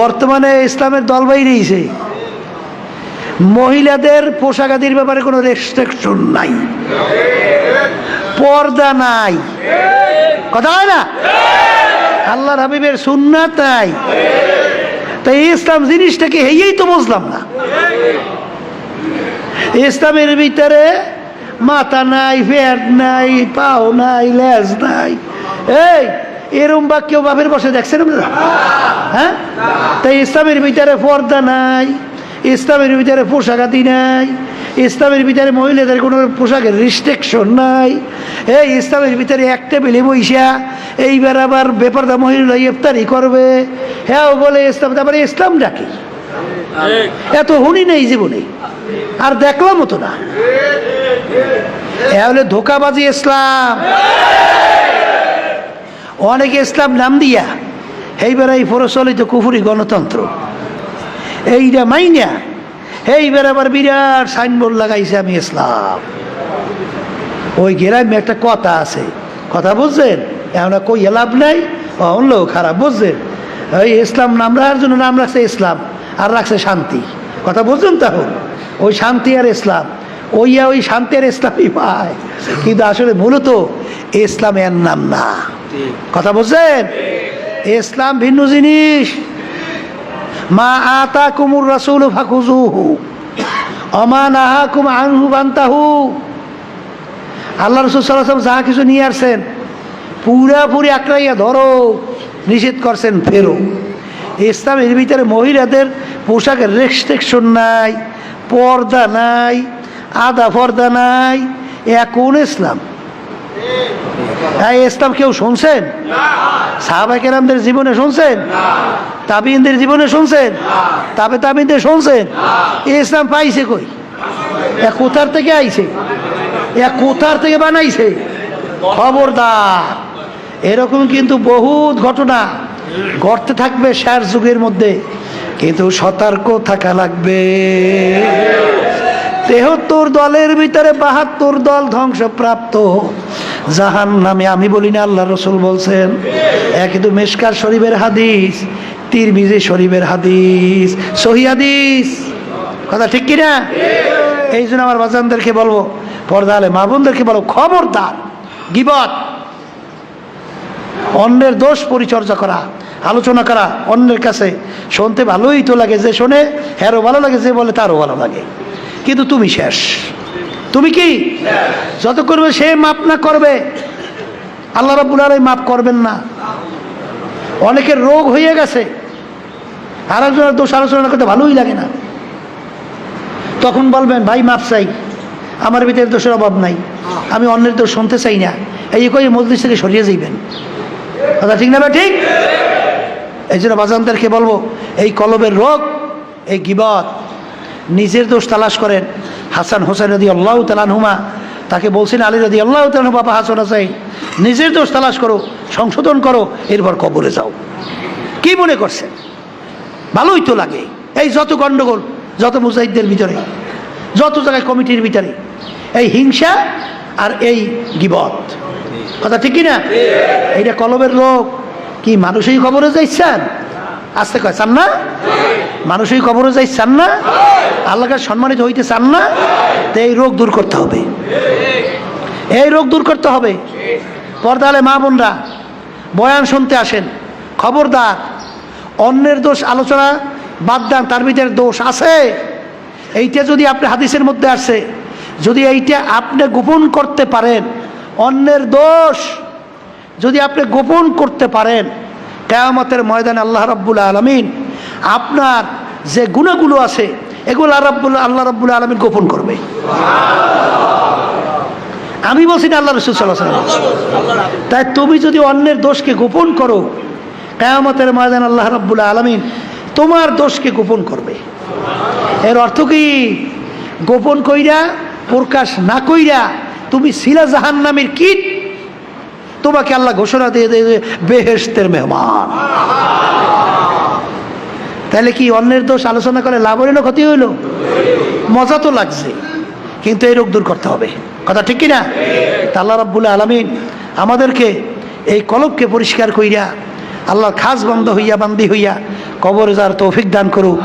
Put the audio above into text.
বর্তমানে ইসলামের দল বাইরেছে, মহিলাদের পোশাক আদির ব্যাপারে কোনো রেস্ট্রিকশন নাই, পর্দা নাই, কথা হয় না, আল্লাহর হাবিবের সুন্নাত নাই। তাই ইসলাম জিনিসটাকে হেয়েই তো বুঝলাম না। ইসলামের ভিতরে মাথা নাই, পেট নাই, পাও নাই, লেজ নাই, এই এরম বা কেউ বাপের বসে দেখছেন আপনারা? হ্যাঁ, তাই ইসলামের ভিতরে পর্দা নাই, ইসলামের ভিতরে পোশাক আদি নাই, ইসলামের ভিতরে মহিলাদের কোনো পোশাকের রিস্ট্রিকশন নাই। এই ইসলামের ভিতরে এক টেবিলে বইসা এইবার আবার বেপরদা মহিলা ইফতারি করবে, হ্যাঁ বলে ইসলাম। তারপরে ইসলাম ডাকি, এত হুনি নেই জীবনে, আর দেখলামও তো না। এ হলে ধোকাবাজি ইসলাম। অনেকে ইসলাম নাম দিয়া এইবার এই প্রচলিত কুফরি গণতন্ত্র এইটা মাইনা এইবার আবার বিরাট সাইনবোর্ড লাগাইছে আমি ইসলাম। ওই গ্রামে একটা কথা আছে, কথা বুঝছেন? এখন কই লাভ নাই, অন্য খারাপ বুঝছেন? ওই ইসলাম নাম রাখার জন্য নাম রাখছে ইসলাম, আর রাখছে শান্তি, কথা বুঝছেন? তখন ওই শান্তি আর ইসলাম, ওই শান্তি আর ইসলামই পায়, কিন্তু আসলে মূলত ইসলাম এর নাম না, কথা বুঝছেন? ইসলাম ভিন্ন জিনিস। মা আতাকুমুর রাসূলু ফাখুযুহু ওয়া মা নাহাকুম আনহু ফান্তাহু। আল্লাহ রাসূল সাল্লাল্লাহু আলাইহি ওয়াসাল্লাম যা কিছু নিয়ে আসছেন পুরাপুরি আঁকড়াইয়া ধরো, নিষেধ করছেন ফেরো। ইসলামের ভিতরে মহিলাদের পোশাকের রেস্ট্রিকশন নাই, পর্দা নাই, আধা পর্দা নাই, কোন ইসলাম? এই ইসলাম কেউ শুনছেন? সাহাবায়ে কেরামদের জীবনে শুনছেন? তাবিঈনদের জীবনে শুনছেন? তাবিঈনদের শুনছেন? এই ইসলাম পাইছে কই? কোথার থেকে আইছে? কোথার থেকে বানাইছে? খবরদার, এরকম কিন্তু বহুত ঘটনা ঘটতে থাকবে শেষ যুগের মধ্যে, কিন্তু সতর্ক থাকা লাগবে। ৭৩ দলের ভিতরে ৭২ দল ধ্বংসপ্রাপ্ত জাহান্নামে। আমি বলি না, আল্লাহ রাসূল বলছেন। কিন্তু মিশকাত শরীফের হাদিস, তিরমিজি শরীফের হাদিস, সহিহ হাদিস, কথা ঠিক কিনা? এই জন্য আমার বাজানদেরকে বলবো, পর্দা আলে মা বোনদেরকে বলবো, খবরদার গীবত, অন্যের দোষ পরিচর্যা করা, আলোচনা করা অন্যের কাছে শুনতে ভালোই তো লাগে, যে শোনে হ্যারও ভালো লাগে, যে বলে তারও ভালো লাগে, কিন্তু তুমি শেষ। তুমি কি যত করবে সে মাপ না করবে, আল্লাহ রাব্বুল আলামিন মাপ করবেন না। অনেকের রোগ হয়ে গেছে, আর একজনের দোষ আলোচনা করতে ভালোই লাগে না, তখন বলবেন ভাই মাপ চাই, আমার ভিতরে দোষের অভাব নাই, আমি অন্যের দোষ শুনতে চাই না, এই কই মজলিস থেকে সরিয়ে যাইবেন, কথা ঠিক না? ঠিক। এই জন্য বাজানদেরকে বলবো, এই কলবের রোগ, এই গীবত, নিজের দোষ তালাশ করেন। হাসান হোসেন রাদিয়াল্লাহু তাআলা আনহুমা তাকে বলছেন, আলী রাদিয়াল্লাহু তাআলা আনহু, বাবা হাসান হোসেন, নিজের দোষ তালাশ করো, সংশোধন করো, এরপর কবরে যাও। কি মনে করছেন? ভালোই তো লাগে। এই যত গন্ডগোল, যত মুজাহিদদের ভিতরে, যত জায়গায় কমিটির ভিতরে এই হিংসা আর এই গীবত, কথা ঠিক কিনা? এইটা কলবের রোগ। কি মানুষই কবরে যাইছেন? আসতে কয় চান না? মানুষই কবরে যাই চান না? আল্লাহকে সম্মানিত হইতে চান না? তো এই রোগ দূর করতে হবে, এই রোগ দূর করতে হবে। পর্দা আলে মা বোনরা বয়ান শুনতে আসেন, খবরদার অন্যের দোষ আলোচনা বাদ দেন, তার ভিতরে দোষ আছে, এইটা যদি আপনি হাদিসের মধ্যে আসে, যদি এইটা আপনি গোপন করতে পারেন, অন্যের দোষ যদি আপনি গোপন করতে পারেন, কিয়ামতের ময়দানে আল্লাহ রাব্বুল আলামিন আপনার যে গুনাহগুলো আছে এগুলো আল্লাহ রাব্বুল আলামিন গোপন করবে। আমি বলছি না, আল্লাহ রাসূল সাল্লাল্লাহু আলাইহি ওয়াসাল্লাম। তাই তুমি যদি অন্যের দোষকে গোপন করো, কিয়ামতের ময়দানে আল্লাহ রাব্বুল আলামিন তোমার দোষকে গোপন করবে। এর অর্থ কি? গোপন কইরা, প্রকাশ না কইরা তুমি ছিলা জাহান্নামের কীট, তোমাকে আল্লাহ ঘোষণা দিয়ে দেবে বেহেশতের মেহমান। তাহলে কি অন্যের দোষ আলোচনা করে লাভ হইল না ক্ষতি হইল? মজা তো লাগছে, কিন্তু এই রোগ দূর করতে হবে, কথা ঠিক কিনা? তা আল্লাহ রাব্বুল আলামিন আমাদেরকে এই কলবকে পরিষ্কার কইরা আল্লাহর খাস বন্ধ হইয়া বান্দি হইয়া কবরে যাওয়ার তৌফিক দান করুক।